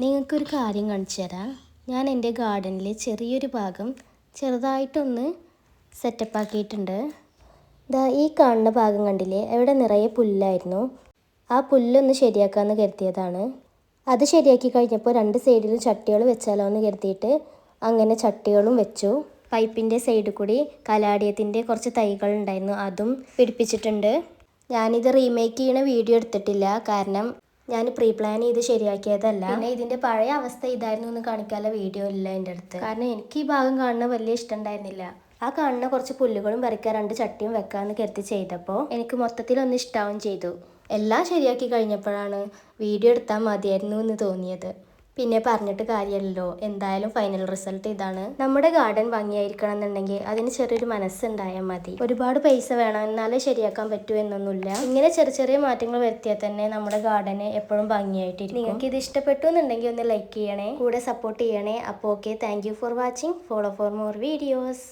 നിങ്ങൾക്കൊരു കാര്യം കാണിച്ചു തരാം. ഞാൻ എൻ്റെ ഗാർഡനിൽ ചെറിയൊരു ഭാഗം ചെറുതായിട്ടൊന്ന് സെറ്റപ്പ് ആക്കിയിട്ടുണ്ട്. ഈ കാണുന്ന ഭാഗം കണ്ടില്ലേ, അവിടെ നിറയെ പുല്ലായിരുന്നു. ആ പുല്ലൊന്ന് ശരിയാക്കാമെന്ന് കരുതിയതാണ്. അത് ശരിയാക്കി കഴിഞ്ഞപ്പോൾ രണ്ട് സൈഡിലും ചട്ടികൾ വെച്ചാലോ എന്ന് കരുതിയിട്ട് അങ്ങനെ ചട്ടികളും വെച്ചു. പൈപ്പിൻ്റെ സൈഡിൽ കൂടി കലാഡിയത്തിൻ്റെ കുറച്ച് തൈകൾ ഉണ്ടായിരുന്നു, അതും പിടിപ്പിച്ചിട്ടുണ്ട്. ഞാനിത് റീമേക്ക് ചെയ്യണ വീഡിയോ എടുത്തിട്ടില്ല, കാരണം ഞാൻ പ്രീ പ്ലാൻ ചെയ്ത് ശരിയാക്കിയതല്ല. പിന്നെ ഇതിൻ്റെ പഴയ അവസ്ഥ ഇതായിരുന്നു എന്ന് കാണിക്കാനുള്ള വീഡിയോ ഇല്ല എൻ്റെ അടുത്ത്, കാരണം എനിക്ക് ഈ ഭാഗം കാണുന്നത് വലിയ ഇഷ്ടമുണ്ടായിരുന്നില്ല. ആ കാണുന്ന കുറച്ച് പുല്ലുകളും പറിക്കാൻ രണ്ട് ചട്ടിയും വെക്കാമെന്ന് കരുതി ചെയ്തപ്പോൾ എനിക്ക് മൊത്തത്തിലൊന്ന് ഇഷ്ടാവും ചെയ്തു. എല്ലാം ശരിയാക്കി കഴിഞ്ഞപ്പോഴാണ് വീഡിയോ എടുത്താൽ മതിയായിരുന്നു എന്ന് തോന്നിയത്. പിന്നെ പറഞ്ഞിട്ട് കാര്യമല്ലോ, എന്തായാലും ഫൈനൽ റിസൾട്ട് ഇതാണ്. നമ്മുടെ ഗാർഡൻ ഭംഗിയായിരിക്കണം എന്നുണ്ടെങ്കിൽ അതിന് ചെറിയൊരു മനസ്സുണ്ടായാൽ മതി. ഒരുപാട് പൈസ വേണം എന്നാലേ ശരിയാക്കാൻ പറ്റൂ എന്നൊന്നുമില്ല. ഇങ്ങനെ ചെറിയ ചെറിയ മാറ്റങ്ങൾ വരുത്തിയാൽ തന്നെ നമ്മുടെ ഗാർഡന് എപ്പോഴും ഭംഗിയായിട്ടിരിക്കും. നിങ്ങൾക്ക് ഇത് ഇഷ്ടപ്പെട്ടു എന്നുണ്ടെങ്കിൽ ഒന്ന് ലൈക്ക് ചെയ്യണേ, കൂടെ സപ്പോർട്ട് ചെയ്യണേ. അപ്പോൾ okay, thank you for watching. Follow for more videos.